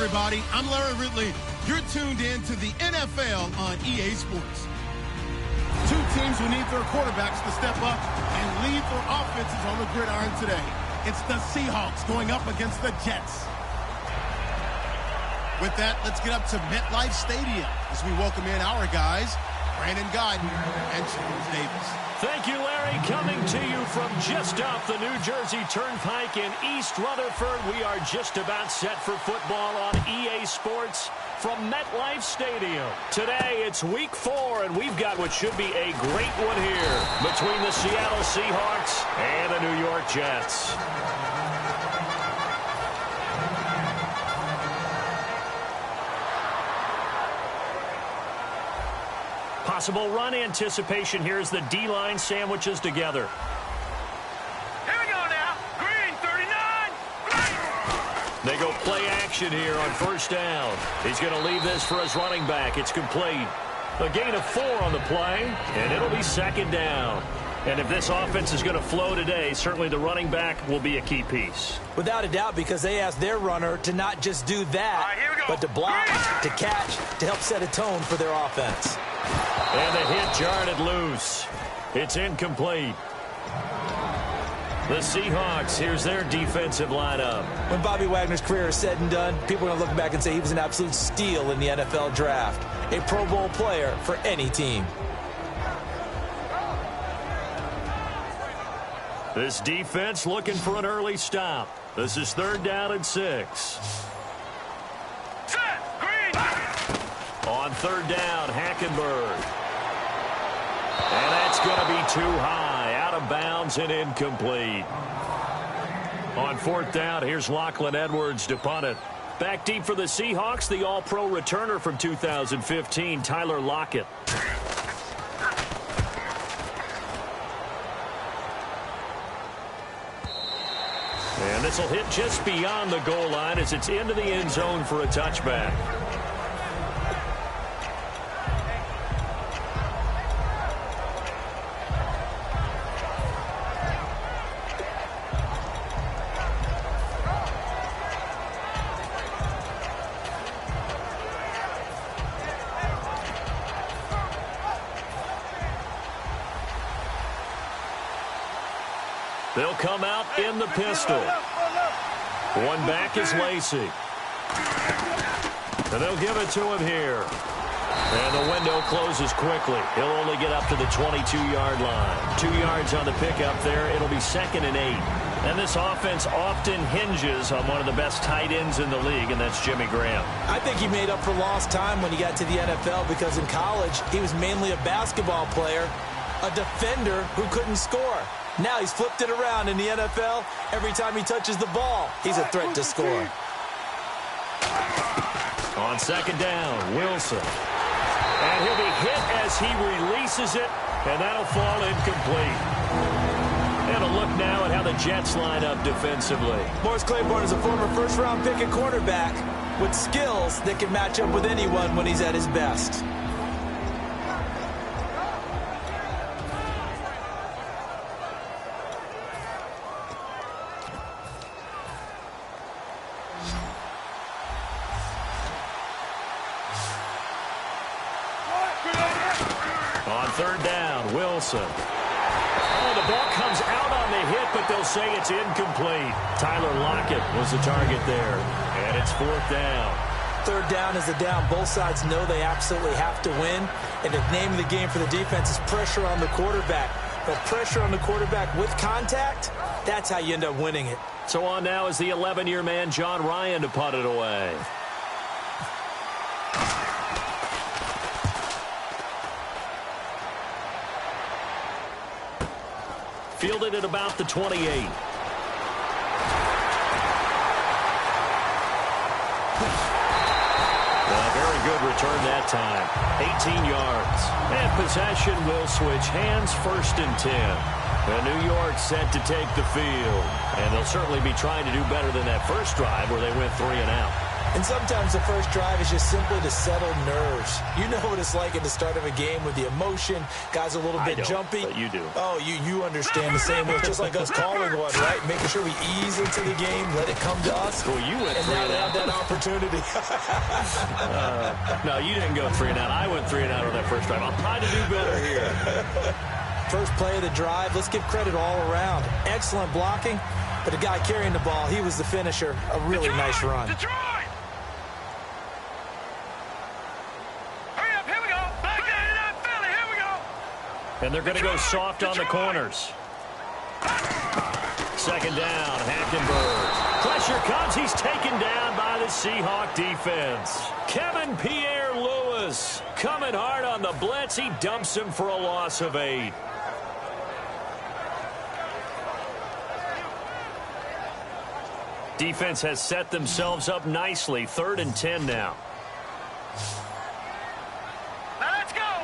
everybody. I'm Larry Ridley. You're tuned in to the NFL on EA Sports. Two teams who need their quarterbacks to step up and lead their offenses on the gridiron today. It's the Seahawks going up against the Jets. With that, let's get up to MetLife Stadium as we welcome in our guys, Brandon Guyton and James Davis. Thank you, Larry. Coming to you from just off the New Jersey Turnpike in East Rutherford. We are just about set for football on EA Sports from MetLife Stadium. Today, it's week 4, and we've got what should be a great one here between the Seattle Seahawks and the New York Jets. Possible run anticipation here as the D-line sandwiches together. Here we go now. Green, 39. Green. They go play action here on first down. He's going to leave this for his running back. It's complete. A gain of 4 on the play, and it'll be second down. And if this offense is going to flow today, certainly the running back will be a key piece. Without a doubt, because they asked their runner to not just do that, but to block, to catch, to help set a tone for their offense. And the hit jarred it loose. It's incomplete. The Seahawks, here's their defensive lineup. When Bobby Wagner's career is said and done, people are going to look back and say he was an absolute steal in the NFL draft. A Pro Bowl player for any team. This defense looking for an early stop. This is 3rd down and 6. On 3rd down, Hackenberg. And that's going to be too high. Out of bounds and incomplete. On 4th down, here's Lachlan Edwards to punt it. Back deep for the Seahawks, the All-Pro returner from 2015, Tyler Lockett. And this will hit just beyond the goal line as it's into the end zone for a touchback. They'll come out in the pistol. One back is Lacey. And they'll give it to him here. And the window closes quickly. He'll only get up to the 22-yard line. 2 yards on the pickup there. It'll be 2nd and 8. And this offense often hinges on one of the best tight ends in the league, and that's Jimmy Graham. I think he made up for lost time when he got to the NFL because in college, he was mainly a basketball player, a defender who couldn't score. Now he's flipped it around in the NFL. Every time he touches the ball, he's a threat to score. On 2nd down, Wilson. And he'll be hit as he releases it, and that'll fall incomplete. And a look now at how the Jets line up defensively. Morris Claiborne is a former first-round pick at quarterback with skills that can match up with anyone when he's at his best. On 3rd down, Wilson. Oh, the ball comes out on the hit, but they'll say it's incomplete. Tyler Lockett was the target there, and it's 4th down. 3rd down is the down. Both sides know they absolutely have to win, and the name of the game for the defense is pressure on the quarterback. But pressure on the quarterback with contact, that's how you end up winning it. So on now is the 11-year man, John Ryan, to punt it away. Fielded at about the 28. Very good return that time. 18 yards. And possession will switch hands, 1st and 10. And New York set to take the field. And they'll certainly be trying to do better than that first drive where they went 3 and out. And sometimes the first drive is just simply to settle nerves. You know what it's like at the start of a game with the emotion. Guys are a little bit jumpy. But you do. Oh, you understand the same way. It's just like us calling one, right? Making sure we ease into the game, let it come to us. Well, you went and now they have that opportunity. No, you didn't go 3 and out. I went 3 and out on that first drive. I'll try to do better here. First play of the drive, let's give credit all around. Excellent blocking, but the guy carrying the ball, he was the finisher. A really nice run. Detroit! Hurry up, here we go. Back in Philly, here we go. And they're going to go soft on the corners. Second down, Hackenberg. Pressure comes. He's taken down by the Seahawk defense. Kevin Pierre-Louis coming hard on the blitz. He dumps him for a loss of 8. Defense has set themselves up nicely. 3rd and 10 now. Now let's go.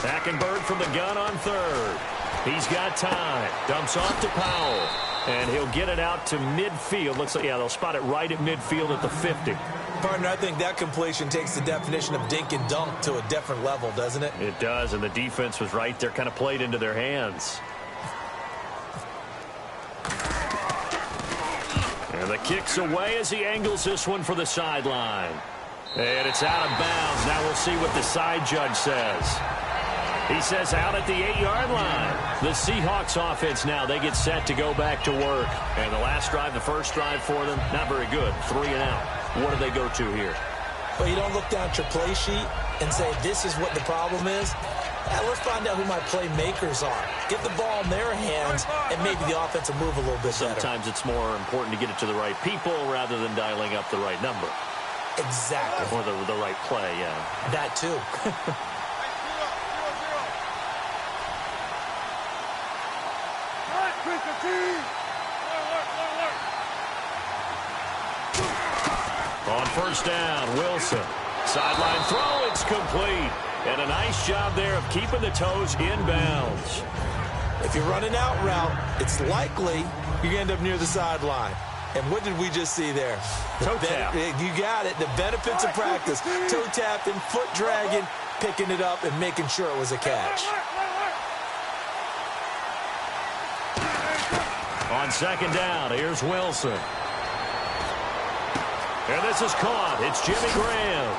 Hackenberg from the gun on 3rd. He's got time. Dumps off to Powell. And he'll get it out to midfield. Looks like, yeah, they'll spot it right at midfield at the 50. Partner, I think that completion takes the definition of dink and dunk to a different level, doesn't it? It does, and the defense was right there, kind of played into their hands. And the kick's away as he angles this one for the sideline. And it's out of bounds. Now we'll see what the side judge says. He says out at the 8-yard line. The Seahawks offense now, they get set to go back to work. And the last drive, the first drive for them, not very good. 3 and out. What do they go to here? Well, you don't look down at your play sheet and say, this is what the problem is. Now, let's find out who my playmakers are. Get the ball in their hands, and maybe the offense will move a little bit better. Sometimes it's more important to get it to the right people rather than dialing up the right number. Exactly. Or the right play, yeah. That, too. On first down, Wilson. Sideline throw, it's complete. And a nice job there of keeping the toes in bounds. If you're running out route, it's likely you're going to end up near the sideline. And what did we just see there? Toe tap. You got it. The benefits of practice. Toe tapping, foot dragging, picking it up, and making sure it was a catch. On second down, here's Wilson. And this is caught. It's Jimmy Graham.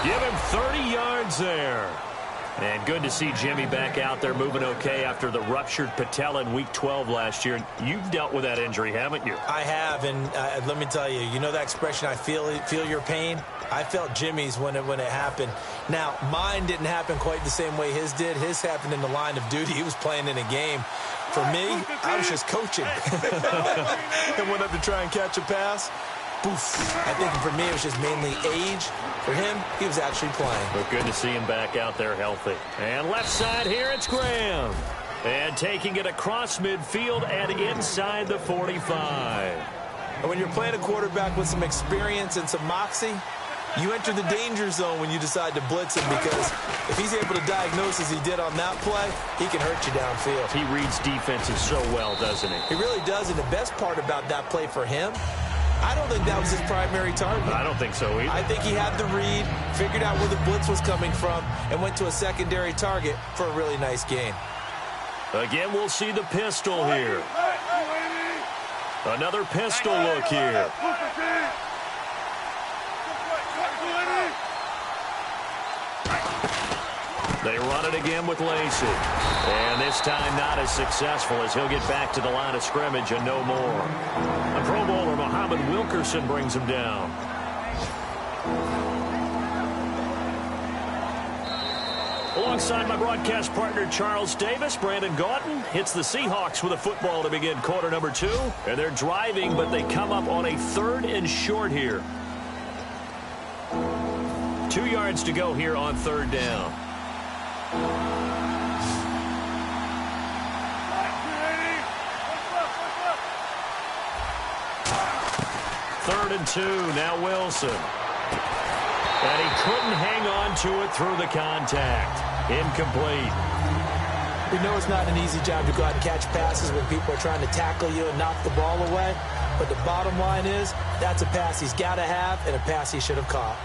Give him 30 yards there. And good to see Jimmy back out there moving okay after the ruptured patella in Week 12 last year. You've dealt with that injury, haven't you? I have, and let me tell you, you know that expression, I feel your pain? I felt Jimmy's when it happened. Now, mine didn't happen quite the same way his did. His happened in the line of duty. He was playing in a game. For me, I was just coaching. And went up to try and catch a pass. Poof. I think for me, it was just mainly age. For him, he was actually playing. But good to see him back out there healthy. And left side here, it's Graham. And taking it across midfield and inside the 45. And when you're playing a quarterback with some experience and some moxie, you enter the danger zone when you decide to blitz him, because if he's able to diagnose as he did on that play, he can hurt you downfield. He reads defenses so well, doesn't he? He really does, and the best part about that play for him, I don't think that was his primary target. I don't think so either. I think he had the read, figured out where the blitz was coming from, and went to a secondary target for a really nice gain. Again, we'll see the pistol here. Another pistol look here. They run it again with Lacey. And this time not as successful, as he'll get back to the line of scrimmage and no more. The Pro Bowler, Muhammad Wilkerson, brings him down. Alongside my broadcast partner, Charles Davis, Brandon Gauton hits the Seahawks with a football to begin quarter number 2. And they're driving, but they come up on a 3rd and short here. 2 yards to go here on 3rd down. 3rd and 2, now Wilson. And he couldn't hang on to it through the contact. Incomplete. We know it's not an easy job to go out and catch passes when people are trying to tackle you and knock the ball away. But the bottom line is, that's a pass he's got to have and a pass he should have caught.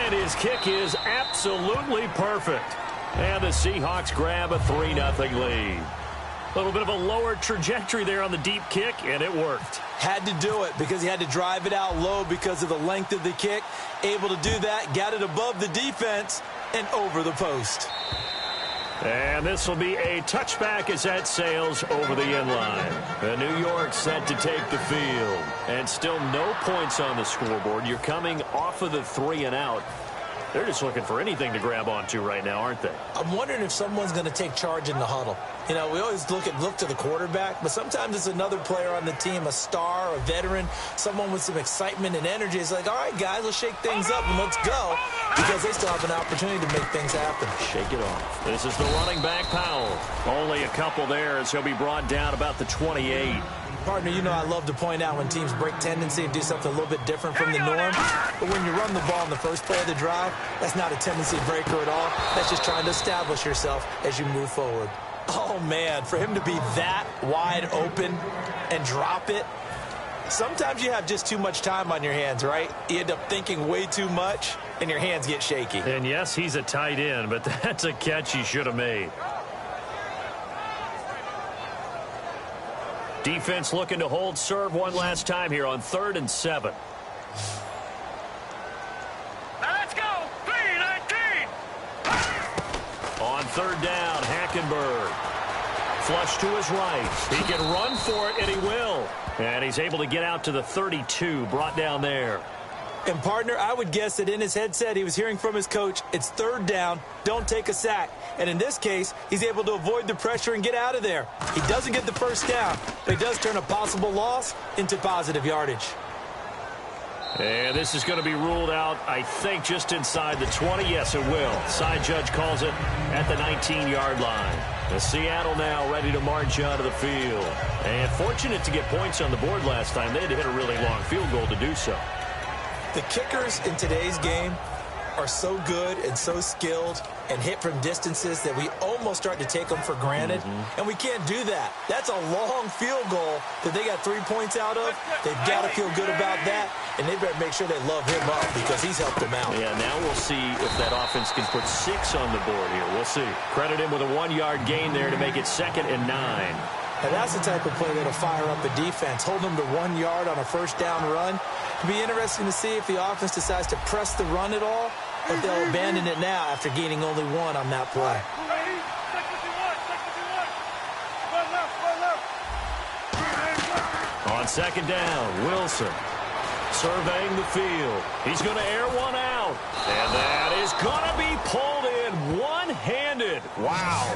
And his kick is absolutely perfect. And the Seahawks grab a 3-0 lead. A little bit of a lower trajectory there on the deep kick, and it worked. Had to do it because he had to drive it out low because of the length of the kick. Able to do that, got it above the defense and over the post. And this will be a touchback as that sails over the end line. The New York set to take the field. And still no points on the scoreboard. You're coming off of the 3-and-out. They're just looking for anything to grab onto right now, aren't they? I'm wondering if someone's going to take charge in the huddle. You know, we always look to the quarterback, but sometimes it's another player on the team, a star, a veteran, someone with some excitement and energy. It's like, all right, guys, let's shake things up and let's go, because they still have an opportunity to make things happen. Shake it off. This is the running back, Powell. Only a couple there as he'll be brought down about the 28. Partner, you know I love to point out when teams break tendency and do something a little bit different from the norm. But when you run the ball in the first play of the drive, that's not a tendency breaker at all. That's just trying to establish yourself as you move forward. Oh, man, for him to be that wide open and drop it. Sometimes you have just too much time on your hands, right? You end up thinking way too much, and your hands get shaky. And, yes, he's a tight end, but that's a catch he should have made. Defense looking to hold serve one last time here on 3rd and 7. Now let's go. 3-19. On 3rd down, Hackenberg. Flush to his right. He can run for it, and he will. And he's able to get out to the 32, brought down there. And, partner, I would guess that in his headset he was hearing from his coach, it's 3rd down, don't take a sack. And in this case, he's able to avoid the pressure and get out of there. He doesn't get the first down, but he does turn a possible loss into positive yardage. And this is going to be ruled out, I think, just inside the 20. Yes, it will. Side judge calls it at the 19-yard line. The Seattle now ready to march out of the field. And fortunate to get points on the board last time. They had to hit a really long field goal to do so. The kickers in today's game are so good and so skilled and hit from distances that we almost start to take them for granted. And we can't do that. That's a long field goal that they got 3 points out of. They've got to feel good about that, and they better make sure they love him up because he's helped them out. Yeah, now we'll see if that offense can put 6 on the board here. We'll see. Credit him with a 1-yard gain there to make it 2nd and 9. And that's the type of play that'll fire up a defense. Hold them to 1 yard on a first down run. It'll be interesting to see if the offense decides to press the run at all, or if they'll abandon it now after gaining only 1 on that play. On 2nd down, Wilson surveying the field. He's going to air one out. And that is going to be pulled in one-handed. Wow.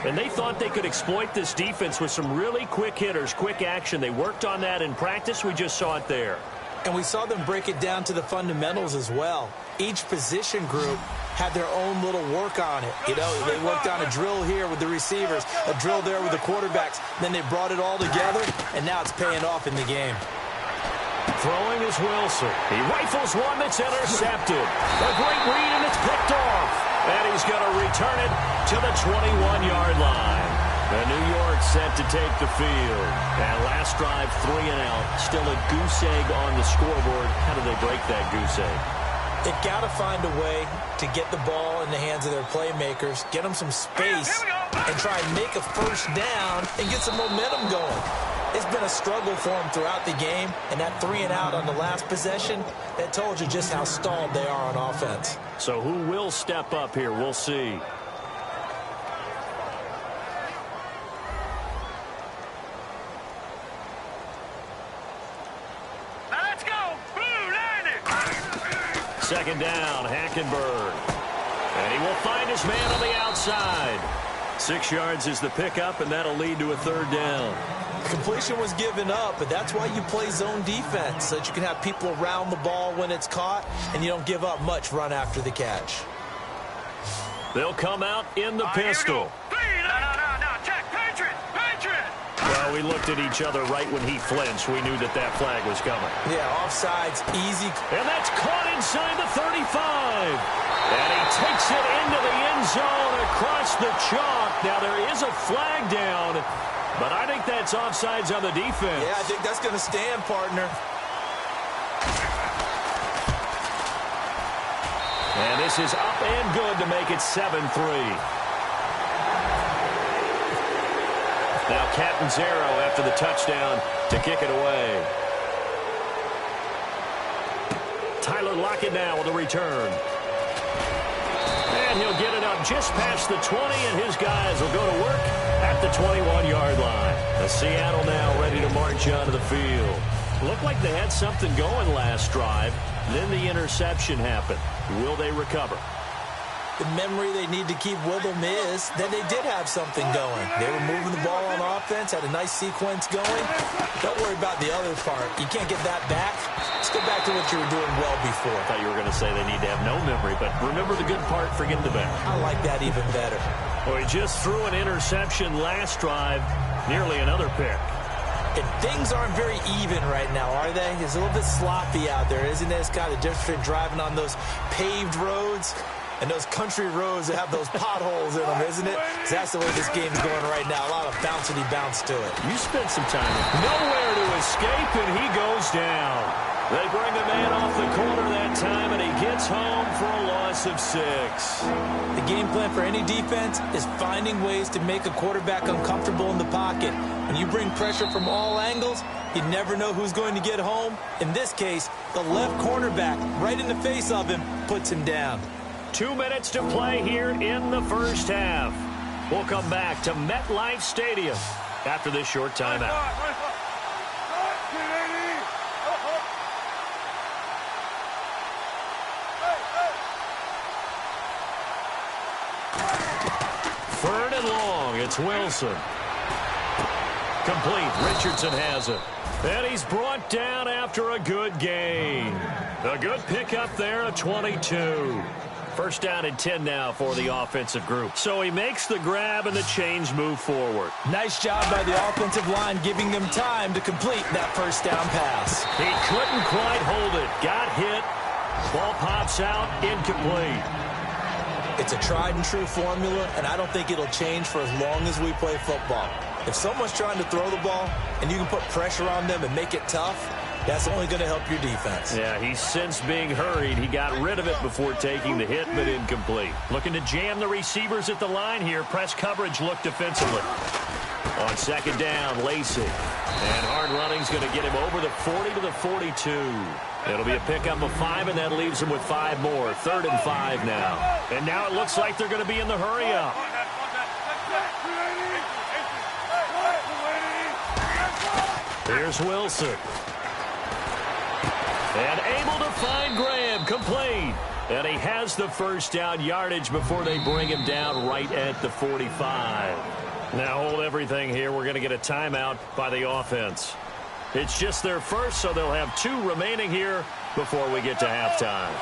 And they thought they could exploit this defense with some really quick hitters, quick action. They worked on that in practice. We just saw it there. And we saw them break it down to the fundamentals as well. Each position group had their own little work on it. You know, they worked on a drill here with the receivers, a drill there with the quarterbacks. Then they brought it all together, and now it's paying off in the game. Throwing is Wilson. He rifles one that's intercepted. A great read, and it's picked off. And he's going to return it to the 21-yard line. The New York set to take the field. And last drive, 3-and-out. Still a goose egg on the scoreboard. How do they break that goose egg? They've got to find a way to get the ball in the hands of their playmakers, get them some space, and try and make a first down and get some momentum going. It's been a struggle for them throughout the game, and that 3-and-out on the last possession, that told you just how stalled they are on offense. So who will step up here? We'll see. Let's go. Blue 90. 2nd down, Hackenberg. And he will find his man on the outside. 6 yards is the pickup, and that'll lead to a 3rd down. Completion was given up, but that's why you play zone defense, so that you can have people around the ball when it's caught, and you don't give up much run after the catch. They'll come out in the pistol. No. Check. Patriot. Well, we looked at each other right when he flinched. We knew that flag was coming. Yeah, offsides, easy. And that's caught inside the 35. And he takes it into the end zone across the chalk. Now, there is a flag down, but I think that's offsides on the defense. Yeah, I think that's going to stand, partner. And this is up and good to make it 7-3. Now Catanzaro after the touchdown to kick it away. Tyler Lockett now with a return. And he'll get it up just past the 20, and his guys will go to work at the 21-yard line. The Seattle now ready to march onto the field. Looked like they had something going last drive. Then the interception happened. Will they recover? The memory they need to keep with them is that they did have something going. They were moving the ball on offense, had a nice sequence going. Don't worry about the other part. You can't get that back. Let's go back to what you were doing well before. I thought you were going to say they need to have no memory, but remember the good part, forget the bad. I like that even better. Well, he just threw an interception last drive, nearly another pick. And things aren't very even right now, are they? It's a little bit sloppy out there, isn't it? It's kind of different driving on those paved roads and those country roads that have those potholes in them, isn't it? 'Cause that's the way this game is going right now. A lot of bouncy bounce to it. You spent some time. Nowhere to escape, and he goes down. They bring a man off the corner that time, and he gets home for a loss of 6. The game plan for any defense is finding ways to make a quarterback uncomfortable in the pocket. When you bring pressure from all angles, you never know who's going to get home. In this case, the left cornerback, right in the face of him, puts him down. 2 minutes to play here in the first half. We'll come back to MetLife Stadium after this short timeout. Third and long, it's Wilson. Complete, Richardson has it. And he's brought down after a good gain. A good pickup there at 22. First down and 10 now for the offensive group. So he makes the grab and the chains move forward. Nice job by the offensive line giving them time to complete that first down pass. He couldn't quite hold it. Got hit. Ball pops out, incomplete. It's a tried and true formula, and I don't think it'll change for as long as we play football. If someone's trying to throw the ball and you can put pressure on them and make it tough, that's only going to help your defense. Yeah, he's since being hurried. He got rid of it before taking the hit, but incomplete. Looking to jam the receivers at the line here. Press coverage look defensively. On second down, Lacey. And hard running's going to get him over the 40 to the 42. It'll be a pickup of 5, and that leaves him with 5 more. 3rd and 5 now. And now it looks like they're going to be in the hurry-up. Here's Wilson. And able to find Graham, complete. And he has the first down yardage before they bring him down right at the 45. Now hold everything here. We're going to get a timeout by the offense. It's just their first, so they'll have 2 remaining here before we get to halftime.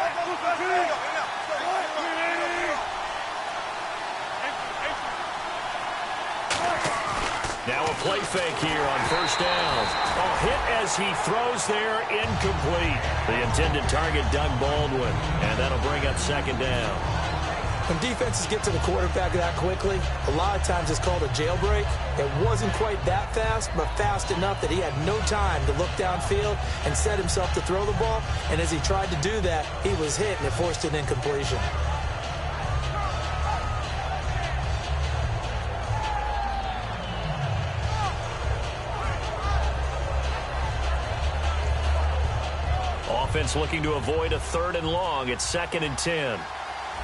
Now a play fake here on first down. A hit as he throws there, incomplete. The intended target, Doug Baldwin, and that'll bring up second down. When defenses get to the quarterback that quickly, a lot of times it's called a jailbreak. It wasn't quite that fast, but fast enough that he had no time to look downfield and set himself to throw the ball. And as he tried to do that, he was hit, and it forced an incompletion. Offense looking to avoid a 3rd and long. It's 2nd and 10.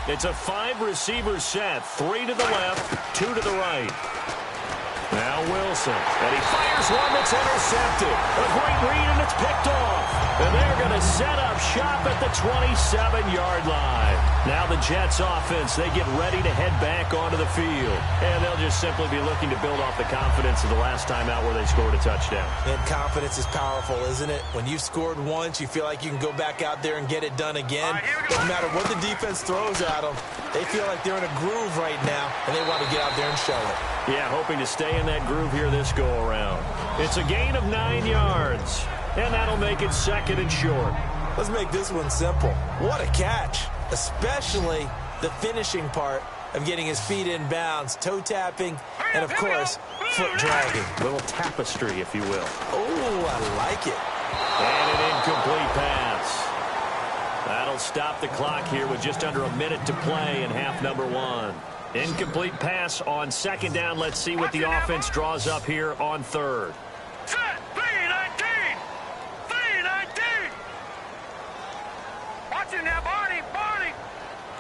It's a 5-receiver set. 3 to the left, 2 to the right. Now Wilson. And he fires one that's intercepted. A great read, and it's picked off. And they're going to set up shop at the 27-yard line. Now the Jets offense, they get ready to head back onto the field. And they'll just simply be looking to build off the confidence of the last time out where they scored a touchdown. And confidence is powerful, isn't it? When you've scored once, you feel like you can go back out there and get it done again. No matter what the defense throws at them, they feel like they're in a groove right now, and they want to get out there and show it. Yeah, hoping to stay in that groove here this go-around. It's a gain of 9 yards, and that'll make it 2nd and short. Let's make this one simple. What a catch, especially the finishing part of getting his feet in bounds, toe tapping, and of course, foot dragging. Little tapestry, if you will. Oh, I like it. And an incomplete pass. That'll stop the clock here with just under a minute to play in half number one. Incomplete pass on second down. Let's see what the offense draws up here on third. Set, 3-19. 3-19. Watch it now, Barney. Barney.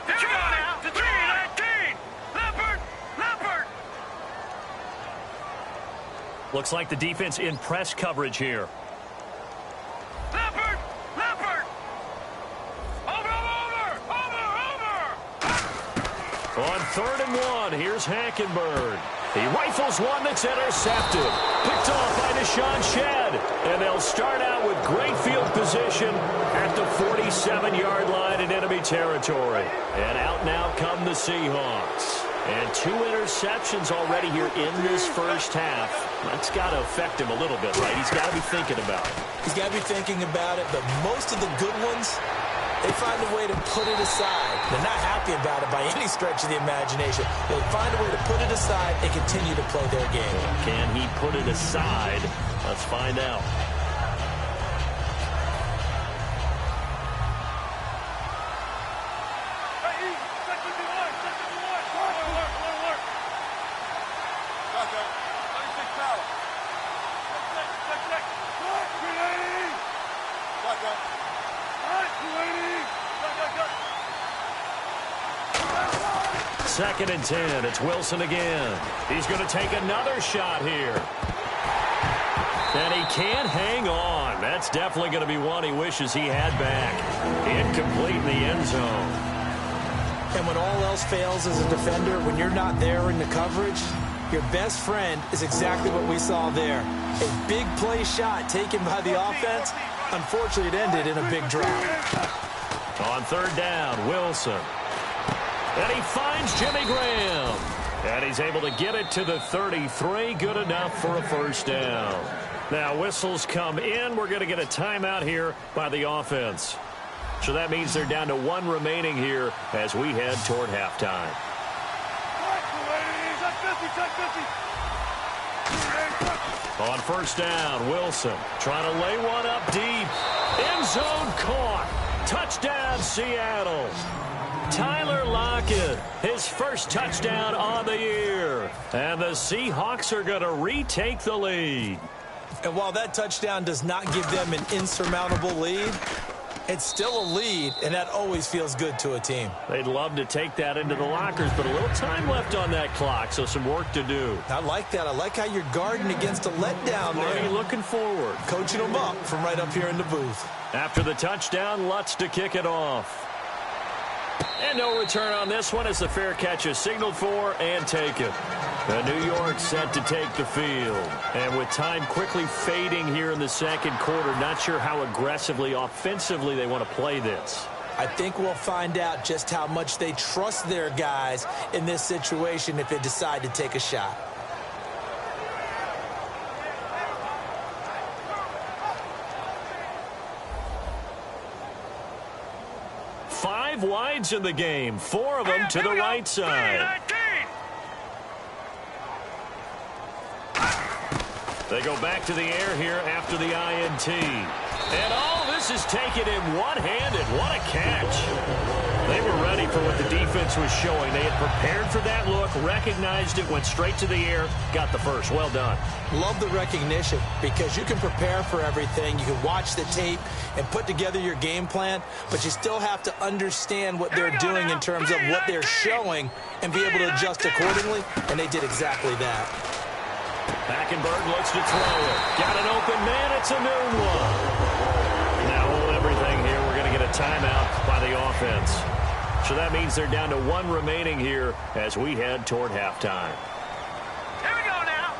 Here we go now. To 3-19. Leopard. Looks like the defense in press coverage here. Leopard. On 3rd and 1, here's Hackenberg. He rifles one that's intercepted. Picked off by Deshaun Shedd. And they'll start out with great field position at the 47-yard line in enemy territory. And out now come the Seahawks. And 2 interceptions already here in this first half. That's got to affect him a little bit, right? He's got to be thinking about it. He's got to be thinking about it, but most of the good ones, they find a way to put it aside. They're not happy about it by any stretch of the imagination. They find a way to put it aside and continue to play their game. Can he put it aside? Let's find out. Second and 10. It's Wilson again. He's going to take another shot here. And he can't hang on. That's definitely going to be one he wishes he had back. Incomplete in the end zone. And when all else fails as a defender, when you're not there in the coverage, your best friend is exactly what we saw there. A big play shot taken by the offense. Unfortunately, it ended in a big drop. On 3rd down, Wilson. And he finds Jimmy Graham. And he's able to get it to the 33. Good enough for a first down. Now, whistles come in. We're going to get a timeout here by the offense. So that means they're down to 1 remaining here as we head toward halftime. On 1st down, Wilson trying to lay one up deep. End zone caught. Touchdown, Seattle. Tyler Lockett, his first touchdown on the year. And the Seahawks are going to retake the lead. And while that touchdown does not give them an insurmountable lead, it's still a lead, and that always feels good to a team. They'd love to take that into the lockers, but a little time left on that clock, so some work to do. I like that. I like how you're guarding against a letdown there. Already looking forward. Coaching them up from right up here in the booth. After the touchdown, Lutz to kick it off. And no return on this one as the fair catch is signaled for and taken. New York set to take the field. And with time quickly fading here in the second quarter, not sure how aggressively, offensively they want to play this. I think we'll find out just how much they trust their guys in this situation if they decide to take a shot. Five wides in the game, 4 of them to the right side. They go back to the air here after the INT. And all this is taken in one-handed. What a catch. They were ready for what the defense was showing. They had prepared for that look, recognized it, went straight to the air, got the first. Well done. Love the recognition because you can prepare for everything. You can watch the tape and put together your game plan, but you still have to understand what they're doing in terms of what they're showing and be able to adjust accordingly, and they did exactly that. Hackenberg looks to throw it. Got an open man. It's a new one. Now hold everything here. We're going to get a timeout by the offense. So that means they're down to 1 remaining here as we head toward halftime. Here we go now.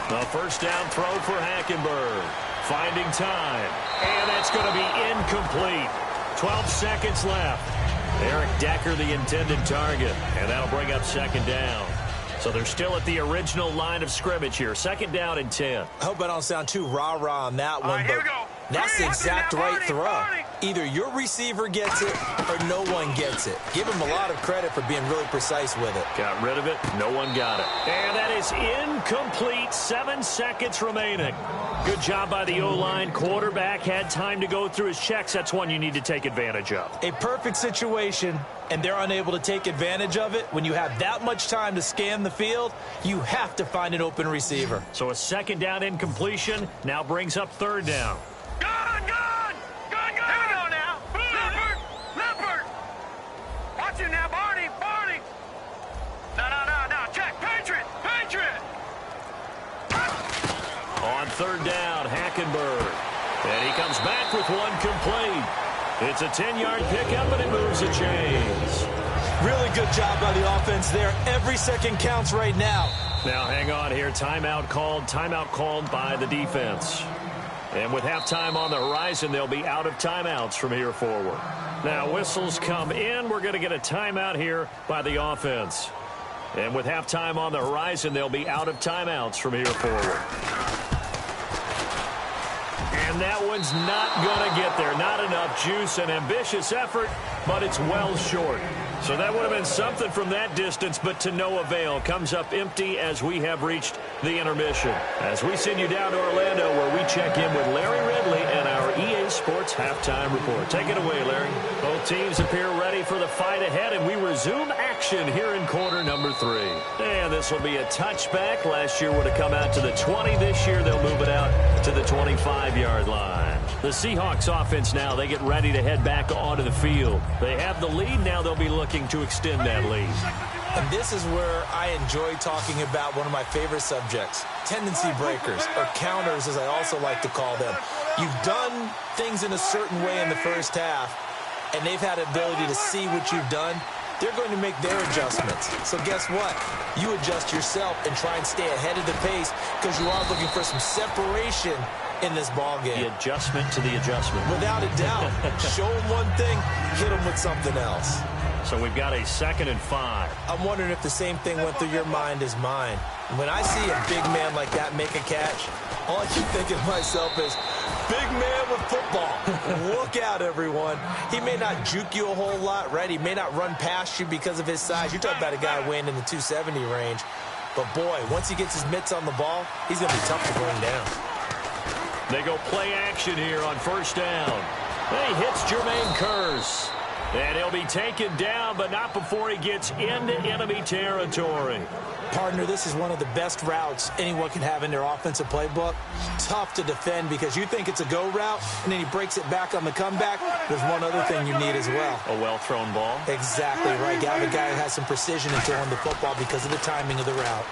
The first down throw for Hackenberg. Finding time. And that's going to be incomplete. 12 seconds left. Eric Decker, the intended target. And that'll bring up second down. So they're still at the original line of scrimmage here. Second down and 10. I hope I don't sound too rah-rah on that one, Here but we go. That's the exact right throw. Either your receiver gets it or no one gets it. Give him a lot of credit for being really precise with it. Got rid of it. No one got it. And that is incomplete. 7 seconds remaining. Good job by the O-line. Quarterback had time to go through his checks. That's one you need to take advantage of. A perfect situation, and they're unable to take advantage of it. When you have that much time to scan the field, you have to find an open receiver. So a second down incompletion now brings up third down. Gone! Here we go now. Leopard! Watch it now, Barney! No. Check. Patriot! On third down, Hackenberg. And he comes back with one complete. It's a 10-yard pickup, and it moves the chains. Really good job by the offense there. Every second counts right now. Now, hang on here. Timeout called by the defense. And with halftime on the horizon, they'll be out of timeouts from here forward. Now, whistles come in. We're going to get a timeout here by the offense. And with halftime on the horizon, they'll be out of timeouts from here forward. And that one's not going to get there. Not enough juice. An ambitious effort, but it's well short. So that would have been something from that distance, but to no avail. Comes up empty as we have reached the intermission. As we send you down to Orlando, where we check in with Larry Ridley and our EA Sports Halftime Report. Take it away, Larry. Both teams appear ready for the fight ahead, and we resume action here in quarter number 3. And this will be a touchback. Last year would have come out to the 20. This year they'll move it out to the 25-yard line. The Seahawks offense now, they get ready to head back onto the field. They have the lead. Now they'll be looking to extend that lead. And this is where I enjoy talking about one of my favorite subjects, tendency breakers, or counters as I also like to call them. You've done things in a certain way in the first half, and they've had the ability to see what you've done. They're going to make their adjustments. So guess what? You adjust yourself and try and stay ahead of the pace because you are looking for some separation in this ball game. The adjustment to the adjustment. Without a doubt. Show them one thing, hit them with something else. So we've got a 2nd and 5. I'm wondering if the same thing went through your mind as mine. When I see a big man like that make a catch, all I keep thinking to myself is, big man with football. Look out, everyone. He may not juke you a whole lot, right? He may not run past you because of his size. You're talking about a guy weighing in the 270 range. But, boy, once he gets his mitts on the ball, he's going to be tough to bring down. They go play action here on first down. He hits Jermaine Kearse. And he'll be taken down, but not before he gets into enemy territory. Partner, this is one of the best routes anyone can have in their offensive playbook. Tough to defend because you think it's a go route, and then he breaks it back on the comeback. There's one other thing you need as well. A well-thrown ball. Exactly right. You have a guy who has some precision in throwing the football because of the timing of the route.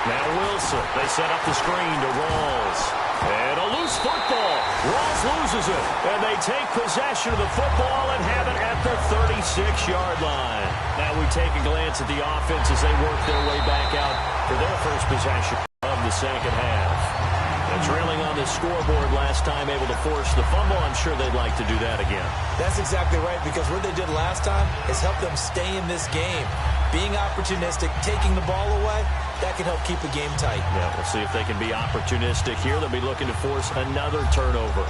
Now Wilson. They set up the screen to Rawls. And a loose football. Rawls loses it. And they take possession of the football and have it at the 36-yard line. Now we take a glance at the offense as they work their way back out for their first possession of the second half. And trailing on the scoreboard last time, able to force the fumble. I'm sure they'd like to do that again. That's exactly right, because what they did last time is help them stay in this game. Being opportunistic, taking the ball away, that can help keep a game tight. Yeah, we'll see if they can be opportunistic here. They'll be looking to force another turnover.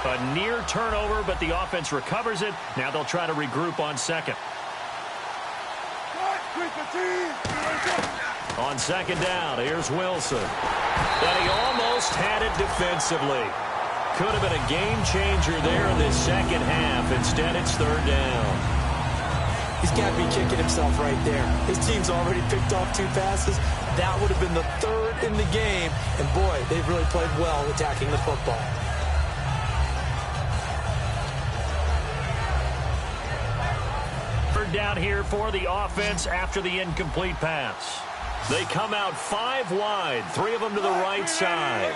A near turnover, but the offense recovers it. Now they'll try to regroup on second. On second down, here's Wilson. And he almost had it defensively. Could have been a game changer there in this second half. Instead, it's third down. He's got to be kicking himself right there. His team's already picked off 2 passes. That would have been the 3rd in the game. And, boy, they've really played well attacking the football. Third down here for the offense after the incomplete pass. They come out 5 wide, 3 of them to the right side.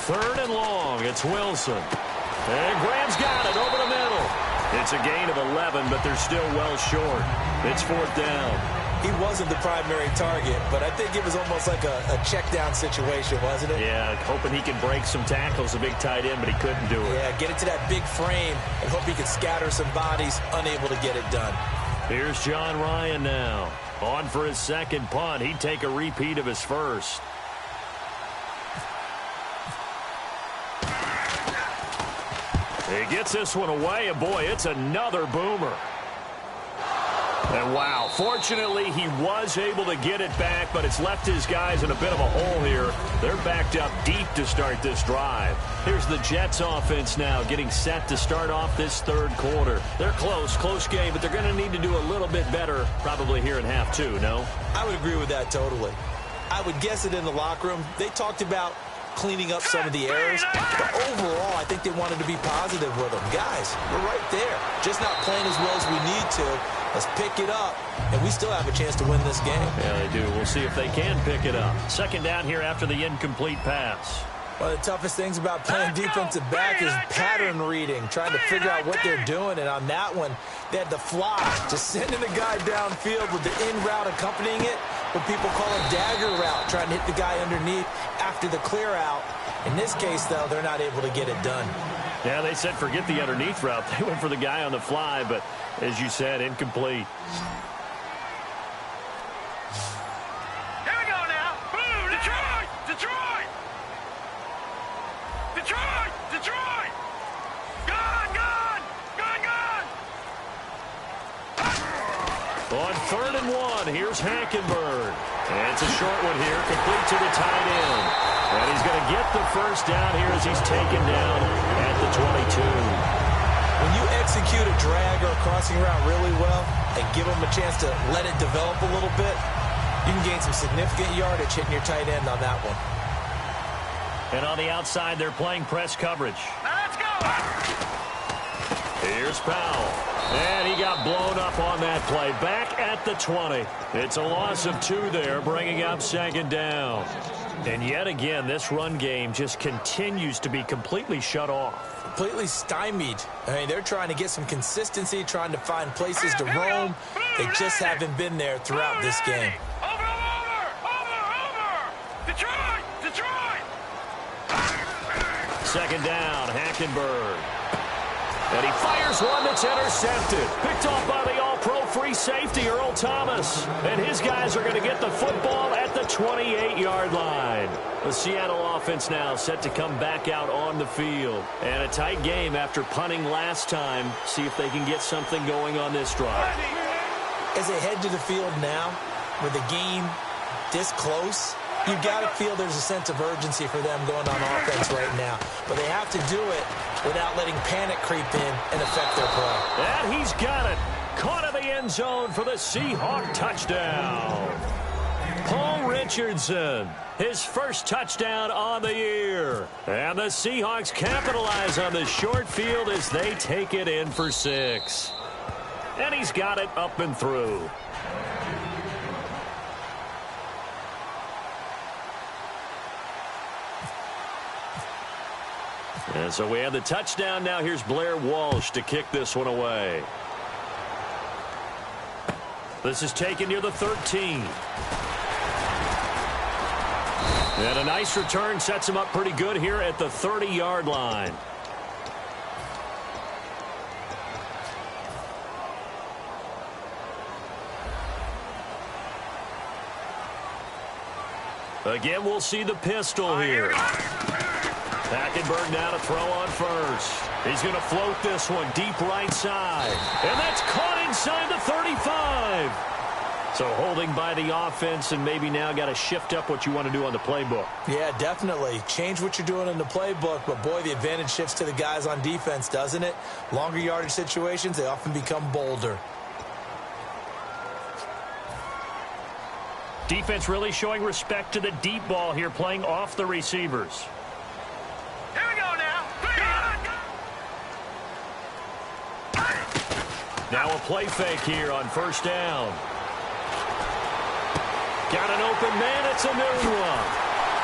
Third and long, it's Wilson. And Graham's got it over the middle. It's a gain of 11, but they're still well short. It's 4th down. He wasn't the primary target, but I think it was almost like a check down situation, wasn't it? Yeah, hoping he can break some tackles, a big tight end, but he couldn't do it. Yeah, get it to that big frame and hope he can scatter some bodies, unable to get it done. Here's John Ryan now On for his second punt. He'd take a repeat of his first. He gets this one away, and boy, it's another boomer. And wow, fortunately, he was able to get it back, but it's left his guys in a bit of a hole here. They're backed up deep to start this drive. Here's the Jets offense now getting set to start off this third quarter. They're close game, but they're going to need to do a little bit better probably here in half two, no? I would agree with that totally. I would guess it in the locker room. They talked about cleaning up some of the errors, but overall, I think they wanted to be positive with them. Guys, we're right there. Just not playing as well as we need to. Let's pick it up, and we still have a chance to win this game. Yeah, they do. We'll see if they can pick it up. Second down here after the incomplete pass. One of the toughest things about playing defensive back is pattern reading, trying to figure out what they're doing. And on that one, they had the fly, just sending the guy downfield with the in route accompanying it, what people call a dagger route, trying to hit the guy underneath after the clear out. In this case, though, they're not able to get it done. Yeah, they said forget the underneath route. They went for the guy on the fly, but as you said, incomplete. Here we go now. Boom, Detroit! Detroit! Detroit! Detroit! Gone! Gone! Gone! Gone! On 3rd and 1, here's Hackenberg. And it's a short one here, complete to the tight end. And he's going to get the first down here as he's taken down at the 22. When you execute a drag or a crossing route really well and give them a chance to let it develop a little bit, you can gain some significant yardage hitting your tight end on that one. And on the outside, they're playing press coverage. Let's go! Here's Powell. And he got blown up on that play. Back at the 20. It's a loss of 2 there, bringing up second down. And yet again, this run game just continues to be completely shut off. Completely stymied. I mean, they're trying to get some consistency, trying to find places to roam. They just haven't been there throughout this game. Over! Detroit! Detroit! Second down, Hackenberg. And he fires one that's intercepted. Picked off by the all-pro free safety, Earl Thomas. And his guys are going to get the football at the 28-yard line. The Seattle offense now set to come back out on the field. And a tight game after punting last time. See if they can get something going on this drive. As they head to the field now, with the game this close, you've got to feel there's a sense of urgency for them going on offense right now. But they have to do it without letting panic creep in and affect their play. And he's got it. Caught in the end zone for the Seahawk touchdown. Paul Richardson, his first touchdown on the year. And the Seahawks capitalize on the short field as they take it in for 6. And he's got it up and through. And so we have the touchdown. Now here's Blair Walsh to kick this one away. This is taken near the 13. And a nice return sets him up pretty good here at the 30-yard line. Again, we'll see the pistol here. Hackenberg now to throw on first. He's going to float this one deep right side. And that's caught inside the 35. So holding by the offense, and maybe now got to shift up what you want to do on the playbook. Yeah, definitely. Change what you're doing in the playbook, but boy, the advantage shifts to the guys on defense, doesn't it? Longer yardage situations, they often become bolder. Defense really showing respect to the deep ball here, playing off the receivers. Here we go now. Now a play fake here on first down. Got an open man. It's a new one.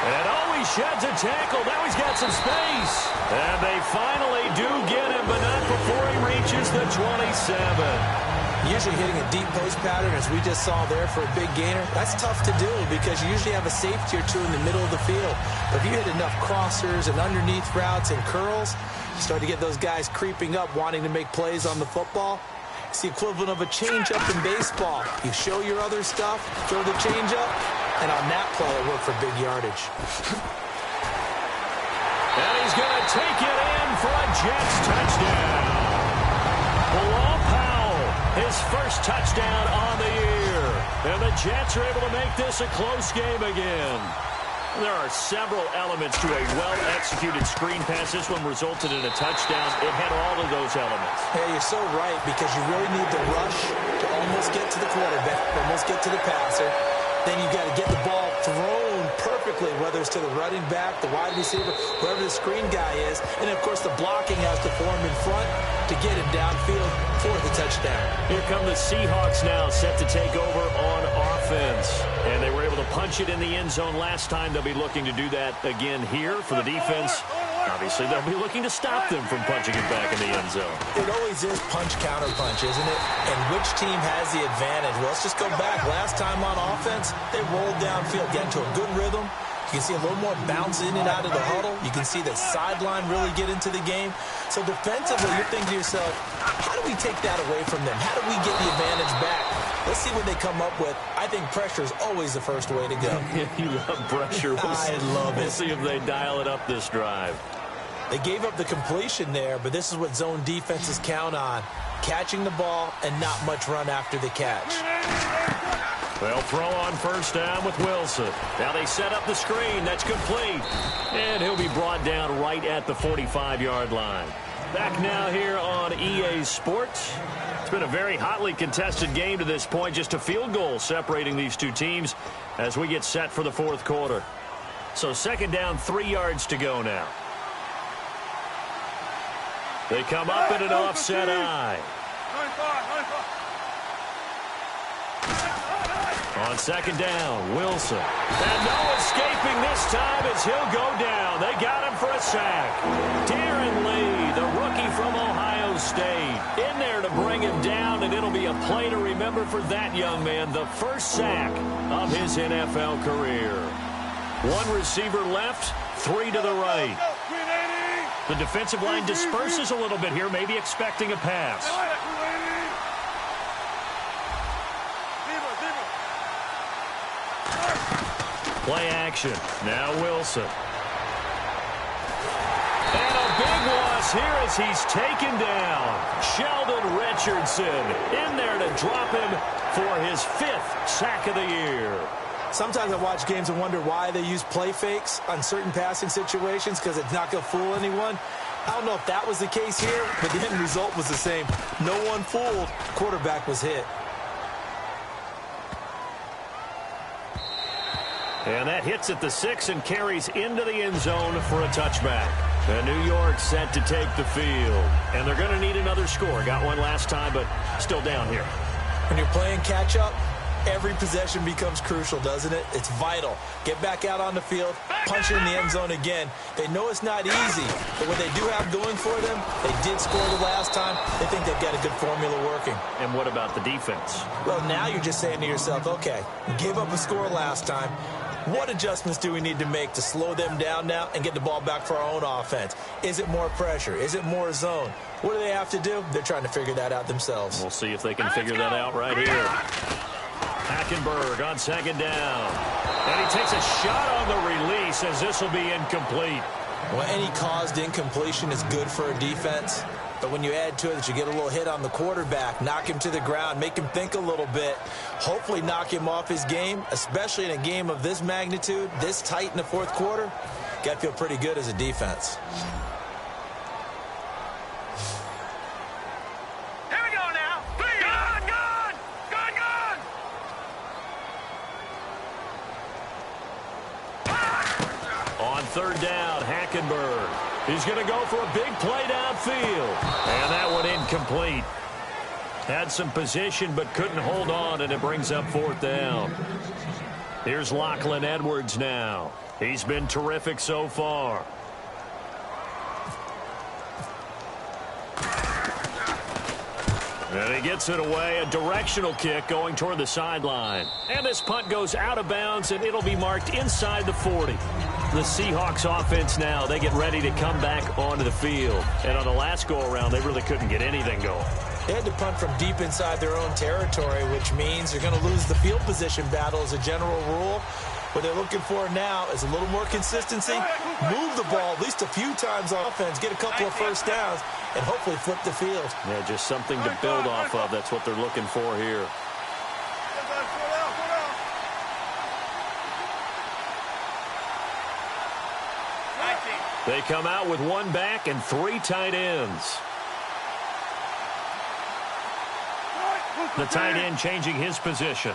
And oh, he sheds a tackle. Now he's got some space. And they finally do get him, but not before he reaches the 27. Usually hitting a deep post pattern, as we just saw there for a big gainer, that's tough to do because you usually have a safety or two in the middle of the field. But if you hit enough crossers and underneath routes and curls, you start to get those guys creeping up, wanting to make plays on the football. It's the equivalent of a changeup in baseball. You show your other stuff, throw the changeup, and on that play, it worked for big yardage. And he's going to take it in for a Jets touchdown. Bilal Powell, his first touchdown on the year. And the Jets are able to make this a close game again. There are several elements to a well-executed screen pass. This one resulted in a touchdown. It had all of those elements. Hey, you're so right, because you really need the rush to almost get to the quarterback, almost get to the passer. Then you've got to get the ball thrown perfectly, whether it's to the running back, the wide receiver, whoever the screen guy is. And, of course, the blocking has to form in front to get him downfield for the touchdown. Here come the Seahawks now, set to take over on offense. And they were able to punch it in the end zone last time. They'll be looking to do that again here for the defense. Obviously, they'll be looking to stop them from punching it back in the end zone. It always is punch-counter-punch, isn't it? And which team has the advantage? Well, let's just go back. Last time on offense, they rolled downfield, get into a good rhythm. You can see a little more bounce in and out of the huddle. You can see the sideline really get into the game. So defensively, you're thinking to yourself, how do we take that away from them? How do we get the advantage back? Let's see what they come up with. I think pressure is always the first way to go. You love pressure. I love it. We'll see if they dial it up this drive. They gave up the completion there, but this is what zone defenses count on. Catching the ball and not much run after the catch. They'll throw on first down with Wilson. Now they set up the screen. That's complete. And he'll be brought down right at the 45-yard line. Back now here on EA Sports. It's been a very hotly contested game to this point. Just a field goal separating these two teams as we get set for the fourth quarter. So second down, 3 yards to go now. They come up in an offset eye. On second down, Wilson. And no escaping this time as he'll go down. They got him for a sack. Darren Lee, the rookie from Ohio State, in there to bring him down, and it'll be a play to remember for that young man. The first sack of his NFL career. One receiver left, 3 to the right. The defensive line disperses a little bit here, maybe expecting a pass. Play action. Now Wilson. And a big loss here as he's taken down. Sheldon Richardson in there to drop him for his 5th sack of the year. Sometimes I watch games and wonder why they use play fakes on certain passing situations, because it's not going to fool anyone. I don't know if that was the case here, but the end result was the same. No one fooled. Quarterback was hit. And that hits at the 6 and carries into the end zone for a touchback. And New York set to take the field. And they're going to need another score. Got one last time, but still down here. When you're playing catch-up, every possession becomes crucial, doesn't it? It's vital. Get back out on the field, punch it in the end zone again. They know it's not easy, but what they do have going for them, they did score the last time. They think they've got a good formula working. And what about the defense? Well, now you're just saying to yourself, okay, gave up a score last time. What adjustments do we need to make to slow them down now and get the ball back for our own offense? Is it more pressure? Is it more zone? What do they have to do? They're trying to figure that out themselves. We'll see if they can figure that out right here. Hackenberg on second down. And he takes a shot on the release as this will be incomplete. Well, any caused incompletion is good for a defense. But when you add to it that you get a little hit on the quarterback, knock him to the ground, make him think a little bit, hopefully knock him off his game, especially in a game of this magnitude, this tight in the fourth quarter, got to feel pretty good as a defense. Here we go now. Gone, gone, gone, gone. On third down, Hackenberg. He's going to go for a big play downfield. And that one incomplete. Had some position but couldn't hold on, and it brings up fourth down. Here's Lachlan Edwards now. He's been terrific so far. And he gets it away, a directional kick going toward the sideline. And this punt goes out of bounds, and it'll be marked inside the 40. The Seahawks offense now, they get ready to come back onto the field. And on the last go-around, they really couldn't get anything going. They had to punt from deep inside their own territory, which means they're going to lose the field position battle as a general rule. What they're looking for now is a little more consistency, move the ball at least a few times on offense, get a couple of first downs, and hopefully flip the field. Yeah, just something to build off of. That's what they're looking for here. They come out with one back and three tight ends. The tight end changing his position.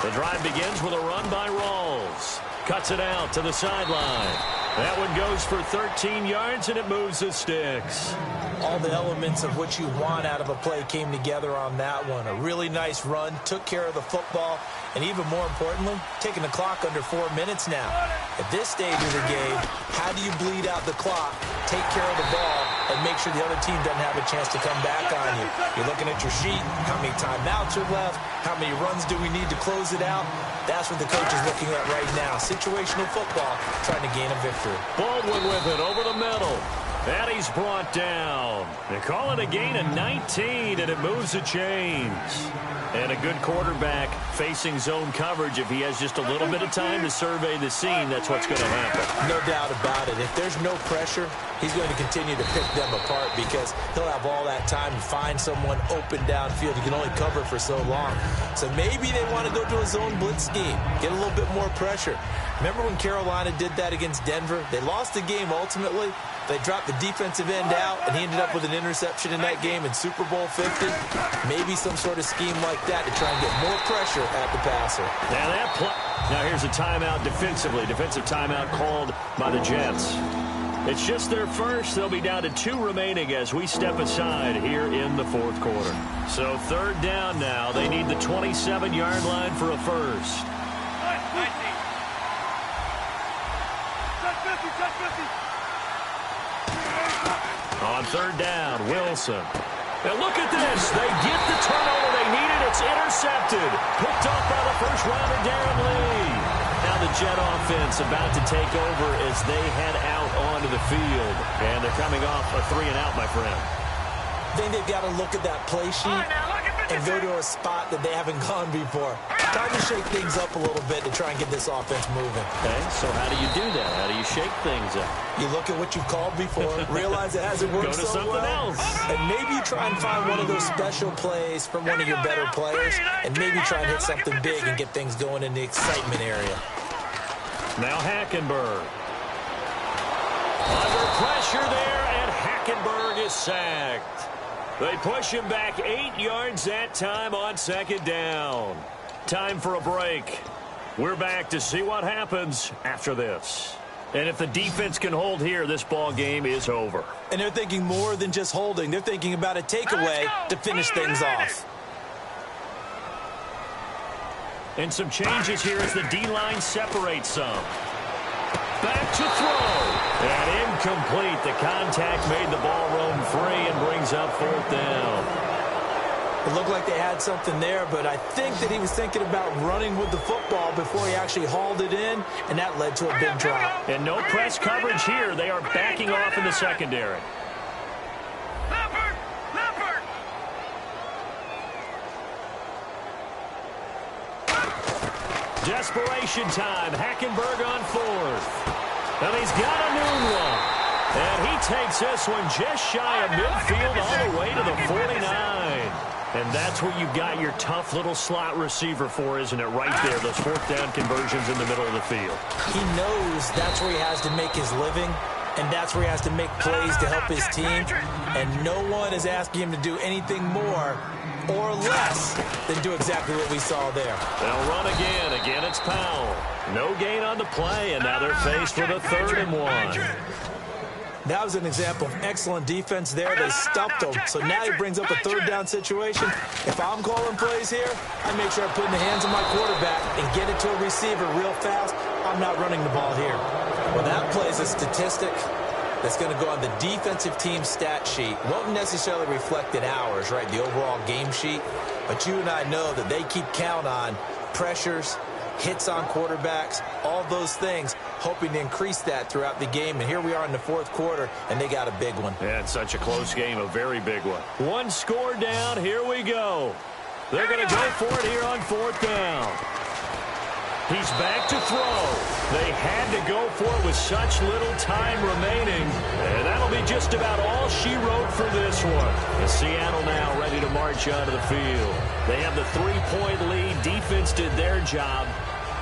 The drive begins with a run by Rawls. Cuts it out to the sideline. That one goes for 13 yards, and it moves the sticks. All the elements of what you want out of a play came together on that one. A really nice run, took care of the football, and even more importantly, taking the clock under 4 minutes now. At this stage of the game, how do you bleed out the clock, take care of the ball, and make sure the other team doesn't have a chance to come back on you? You're looking at your sheet, how many timeouts are left, how many runs do we need to close it out? That's what the coach is looking at right now. Situational football, trying to gain a victory. Baldwin with it over the middle. And he's brought down. They call it a gain of 19, and it moves the chains. And a good quarterback facing zone coverage. If he has just a little bit of time to survey the scene, that's what's going to happen. No doubt about it. If there's no pressure, he's going to continue to pick them apart because he'll have all that time to find someone open downfield. He can only cover for so long. So maybe they want to go to a zone blitz scheme, get a little bit more pressure. Remember when Carolina did that against Denver? They lost the game ultimately. They dropped the defensive end out, and he ended up with an interception in that game in Super Bowl 50. Maybe some sort of scheme like that to try and get more pressure at the passer. Now here's a timeout defensively. Defensive timeout called by the Jets. It's just their first. They'll be down to 2 remaining as we step aside here in the fourth quarter. So third down now. They need the 27-yard line for a first. On third down, Wilson. And look at this. They get the turnover they needed. It's intercepted. Picked up by the first rounder, Darren Lee. Now the Jet offense about to take over as they head out onto the field. And they're coming off a 3-and-out, my friend. I think they've got to look at that play sheet and go to a spot that they haven't gone before. Time to shake things up a little bit to try and get this offense moving. Okay, so how do you do that? How do you shake things up? You look at what you've called before, realize it hasn't worked Go to so something well, else. and maybe you try and find one of those special plays from one of your better players, and maybe try and hit something big and get things going in the excitement area. Now Hackenberg. Under pressure there, and Hackenberg is sacked. They push him back 8 yards that time on second down. Time for a break. We're back to see what happens after this. And if the defense can hold here, this ball game is over. And they're thinking more than just holding. They're thinking about a takeaway to finish things off. And some changes here as the D-line separates some. Back to throw. And incomplete. The contact made the ball roam free and brings up fourth down. It looked like they had something there, but I think that he was thinking about running with the football before he actually hauled it in, and that led to a big drop. And no press coverage here. They are backing off in the secondary. Desperation time. Hackenberg on fourth. And he's got a new one. And he takes this one just shy of midfield all the way to the 49. And that's what you've got your tough little slot receiver for, isn't it? Right there, those fourth down conversions in the middle of the field. He knows that's where he has to make his living, and that's where he has to make plays to help his team. And no one is asking him to do anything more or less than do exactly what we saw there. They'll run again. Again, it's Powell. No gain on the play, and now they're faced with a 3rd and 1. That was an example of excellent defense there. They stopped him. So now he brings up a 3rd down situation. If I'm calling plays here, I make sure I put in the hands of my quarterback and get it to a receiver real fast. I'm not running the ball here. Well, that play is a statistic that's going to go on the defensive team stat sheet. Won't necessarily reflect in ours, right, the overall game sheet. But you and I know that they keep count on pressures, hits on quarterbacks, all those things, hoping to increase that throughout the game. And here we are in the fourth quarter, and they got a big one. Yeah, it's such a close game, a very big one. One score down, here we go. They're going to go for it here on fourth down. He's back to throw. They had to go for it with such little time remaining. And that'll be just about all she wrote for this one. And Seattle now ready to march onto the field. They have the 3-point lead. Defense did their job.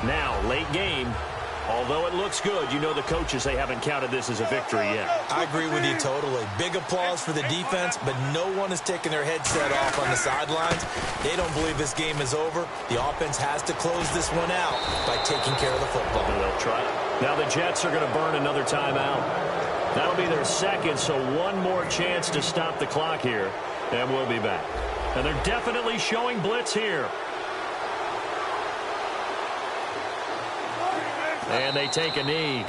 Now, late game. Although it looks good, you know the coaches, they haven't counted this as a victory yet. I agree with you totally. Big applause for the defense, but no one is taking their headset off on the sidelines. They don't believe this game is over. The offense has to close this one out by taking care of the football. And they'll try. Now the Jets are going to burn another timeout. That'll be their second, so one more chance to stop the clock here, and we'll be back. And they're definitely showing blitz here. And they take a knee.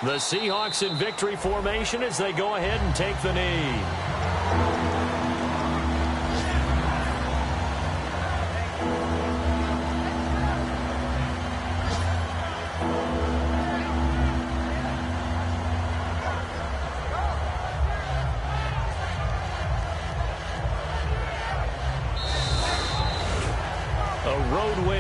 The Seahawks in victory formation as they go ahead and take the knee.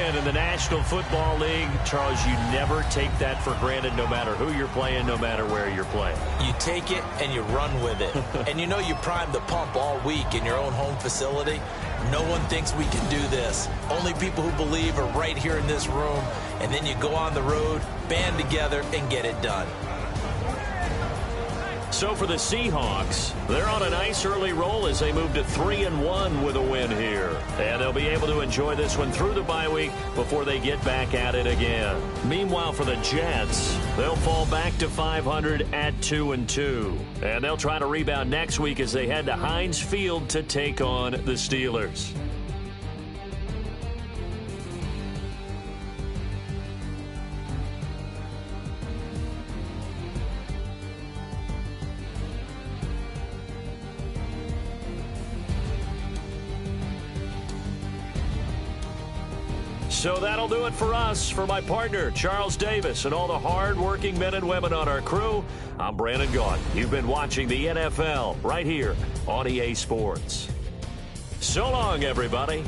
In the National Football League, Charles, you never take that for granted no matter who you're playing, no matter where you're playing. You take it and you run with it. And you know you primed the pump all week in your own home facility. No one thinks we can do this. Only people who believe are right here in this room. And then you go on the road, band together, and get it done. So for the Seahawks, they're on a nice early roll as they move to 3-1 with a win here. And they'll be able to enjoy this one through the bye week before they get back at it again. Meanwhile, for the Jets, they'll fall back to 500 at 2-2. And they'll try to rebound next week as they head to Heinz Field to take on the Steelers. So that'll do it for us. For my partner, Charles Davis, and all the hard-working men and women on our crew, I'm Brandon Gaudin. You've been watching the NFL right here on EA Sports. So long, everybody.